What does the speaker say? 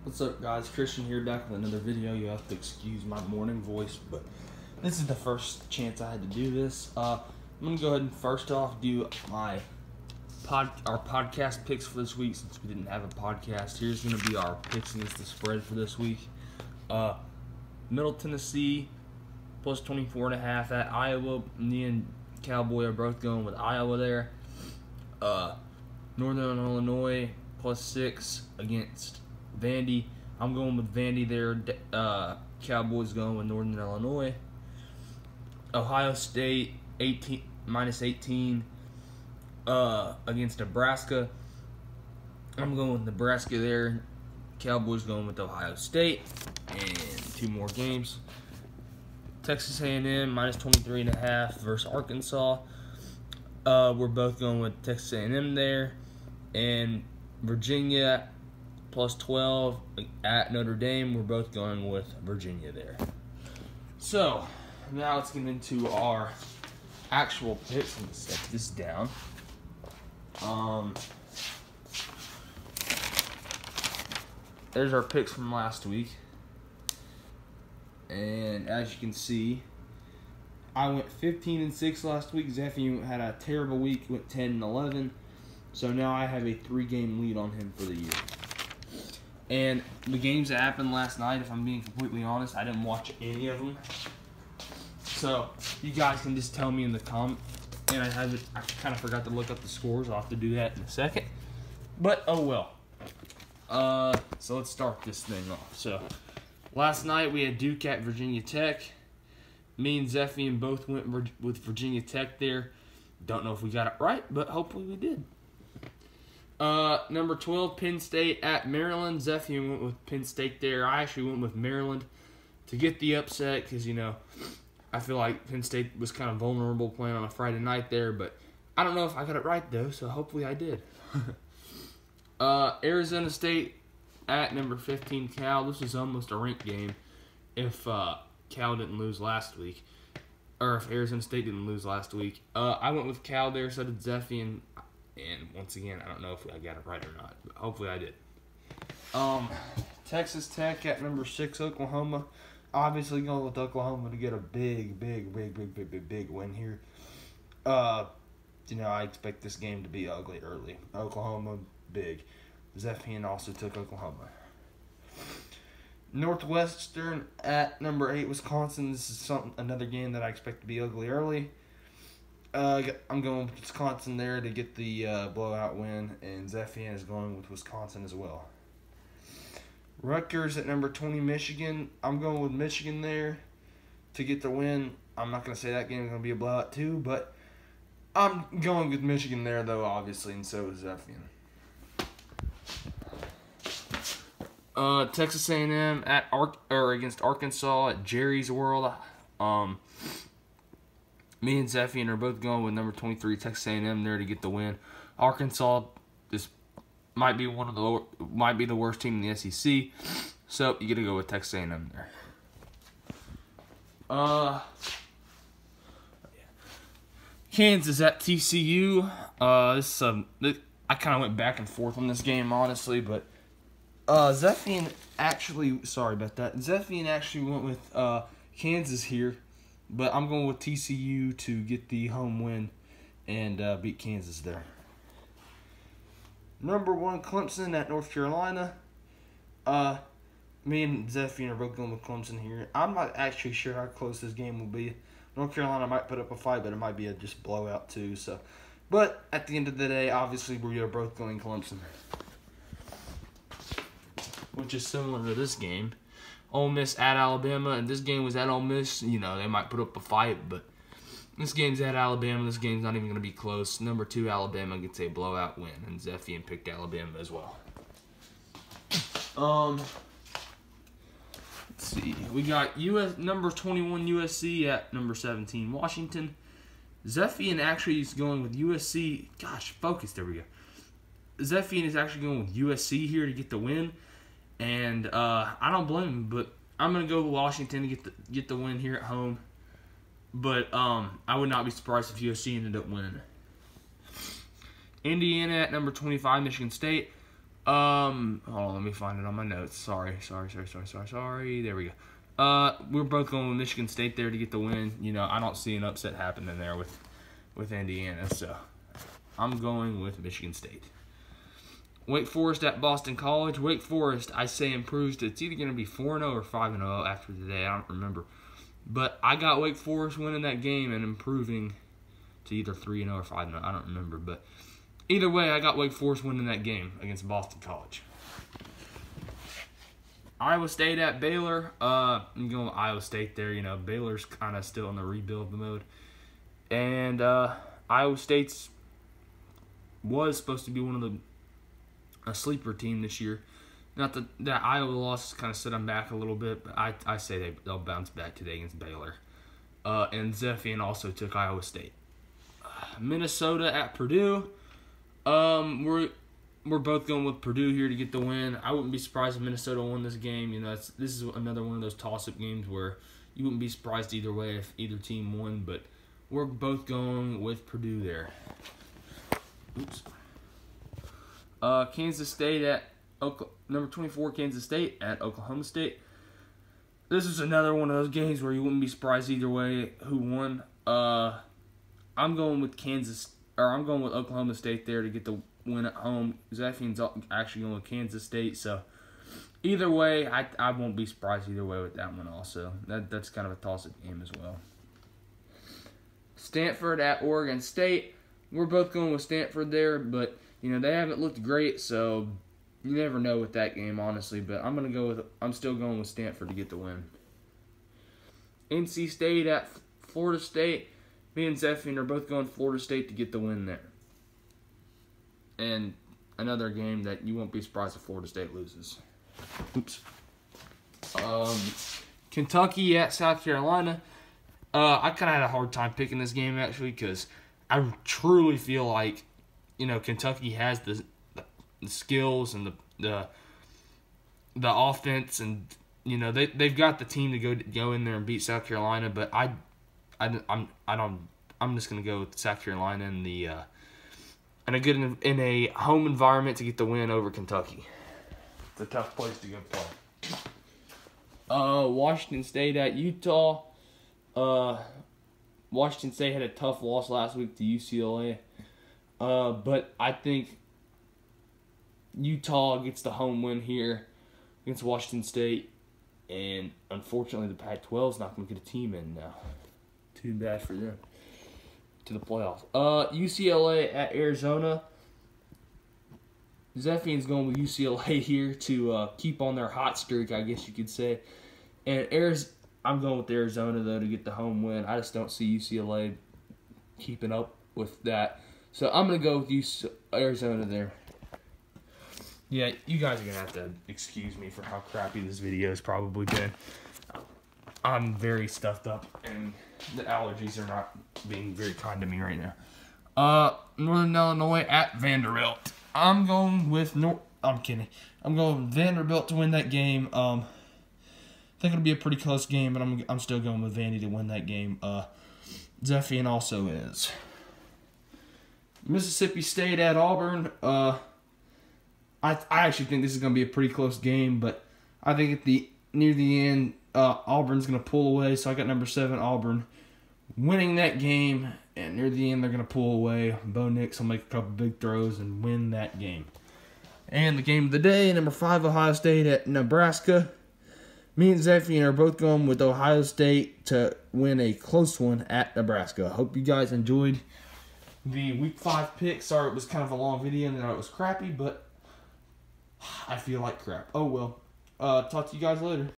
What's up, guys? Christian here, back with another video. You have to excuse my morning voice, but this is the first chance I had to do this. I'm gonna go ahead and first off do our podcast picks for this week, since we didn't have a podcast. Here's gonna be our picks against the spread for this week. Middle Tennessee plus 24.5 at Iowa. Me and Cowboy are both going with Iowa there. Northern Illinois plus 6 against Vandy. I'm going with Vandy there. Cowboys going with Northern Illinois. Ohio State minus 18 against Nebraska. I'm going with Nebraska there. Cowboys going with Ohio State. And 2 more games. Texas A&M minus 23.5 versus Arkansas. We're both going with Texas A&M there. And Virginia plus 12 at Notre Dame. We're both going with Virginia there. So, now let's get into our actual picks. I'm going to set this down. There's our picks from last week. And as you can see, I went 15-6 last week. Zephian had a terrible week, went 10-11. So now I have a 3-game lead on him for the year. And the games that happened last night, if I'm being completely honest, I didn't watch any of them. So you guys can just tell me in the comment. And I kind of forgot to look up the scores. I'll have to do that in a second. But oh well. So let's start this thing off. So last night we had Duke at Virginia Tech. Me and Zephian both went with Virginia Tech there. Don't know if we got it right, but hopefully we did. Number 12, Penn State at Maryland. Zephian went with Penn State there. I actually went with Maryland to get the upset because, you know, I feel like Penn State was kind of vulnerable playing on a Friday night there, but I don't know if I got it right, though, so hopefully I did. Arizona State at number 15, Cal. This was almost a ranked game if Cal didn't lose last week, or if Arizona State didn't lose last week. I went with Cal there, so did Zephian. And once again, I don't know if I got it right or not, but hopefully I did. Texas Tech at number 6, Oklahoma. Obviously going with Oklahoma to get a big win here. You know, I expect this game to be ugly early. Oklahoma, big. Zephian also took Oklahoma. Northwestern at number 8, Wisconsin. This is another game that I expect to be ugly early. I'm going with Wisconsin there to get the blowout win, and Zephian is going with Wisconsin as well. Rutgers at number 20, Michigan. I'm going with Michigan there to get the win. I'm not going to say that game is going to be a blowout too, but I'm going with Michigan there, though, obviously, and so is Zephian. Texas A&M at against Arkansas at Jerry's World. Me and Zephian are both going with number 23, Texas A&M there to get the win. Arkansas might be the worst team in the SEC, so you got to go with Texas A&M there. Kansas at TCU. I kind of went back and forth on this game, honestly, but Zephian actually, sorry about that. Zephian actually went with Kansas here. But I'm going with TCU to get the home win and beat Kansas there. Number 1, Clemson at North Carolina. Me and Zephian are both going with Clemson here. I'm not actually sure how close this game will be. North Carolina might put up a fight, but it might be a just blowout too. So, but at the end of the day, obviously we are both going Clemson, which is similar to this game. Ole Miss at Alabama, and this game was at Ole Miss. You know, they might put up a fight, but this game's at Alabama. This game's not even going to be close. Number 2, Alabama gets a blowout win, and Zephian picked Alabama as well. Let's see. We got number 21 USC at number 17 Washington. Zephian actually is going with USC. Gosh, focus. There we go. Zephian is actually going with USC here to get the win. And I don't blame him, but I'm gonna go with Washington to get the win here at home. But I would not be surprised if USC ended up winning. Indiana at number 25, Michigan State. Hold on, let me find it on my notes. Sorry. There we go. We're both going with Michigan State there to get the win. You know, I don't see an upset happening there with Indiana, so I'm going with Michigan State. Wake Forest at Boston College. Wake Forest, I say, improves. It's either going to be 4-0 or 5-0 after today. I don't remember. But I got Wake Forest winning that game and improving to either 3-0 or 5-0. I don't remember. But either way, I got Wake Forest winning that game against Boston College. Iowa State at Baylor. I'm going with Iowa State there. You know, Baylor's kind of still in the rebuild mode. And Iowa State's was supposed to be one of a sleeper team this year. Not that Iowa loss kind of set them back a little bit, but I say they'll bounce back today against Baylor. And Zephian also took Iowa State. Minnesota at Purdue. We're both going with Purdue here to get the win. I wouldn't be surprised if Minnesota won this game. You know, this is another one of those toss-up games where you wouldn't be surprised either way if either team won, but we're both going with Purdue there. Oops. Kansas State at number 24, Kansas State at Oklahoma State. This is another one of those games where you wouldn't be surprised either way who won. I'm going with Oklahoma State there to get the win at home. Zephian's actually going with Kansas State, so either way, I won't be surprised either way with that one also. That's kind of a toss-up game as well. Stanford at Oregon State. We're both going with Stanford there, but you know, they haven't looked great, so you never know with that game, honestly. But I'm still going with Stanford to get the win. NC State at Florida State. Me and Zephian are both going Florida State to get the win there. And another game that you won't be surprised if Florida State loses. Oops. Kentucky at South Carolina. I kind of had a hard time picking this game, actually, because I truly feel like, you know, Kentucky has the skills and the offense, and you know they've got the team to go in there and beat South Carolina. But I'm just gonna go with South Carolina in a home environment to get the win over Kentucky. It's a tough place to go play. Washington State at Utah. Washington State had a tough loss last week to UCLA. But I think Utah gets the home win here against Washington State. And unfortunately, the Pac-12 is not going to get a team in now. Too bad for them. To the playoffs. UCLA at Arizona. Zephian's going with UCLA here to keep on their hot streak, I guess you could say. And I'm going with Arizona, though, to get the home win. I just don't see UCLA keeping up with that. So I'm going to go with Arizona there. Yeah, you guys are going to have to excuse me for how crappy this video has probably been. I'm very stuffed up, and the allergies are not being very kind to me right now. Northern Illinois at Vanderbilt. I'm going with I'm kidding. I'm going with Vanderbilt to win that game. I think it'll be a pretty close game, but I'm still going with Vandy to win that game. Zephian also is. Mississippi State at Auburn. I actually think this is going to be a pretty close game, but I think near the end, Auburn's going to pull away. So I got number 7 Auburn winning that game, and near the end they're going to pull away. Bo Nix will make a couple big throws and win that game. And the game of the day, number 5 Ohio State at Nebraska. Me and Zephian are both going with Ohio State to win a close one at Nebraska. Hope you guys enjoyed the Week 5 pick. Sorry it was kind of a long video and I know it was crappy, but I feel like crap. Oh well. Talk to you guys later.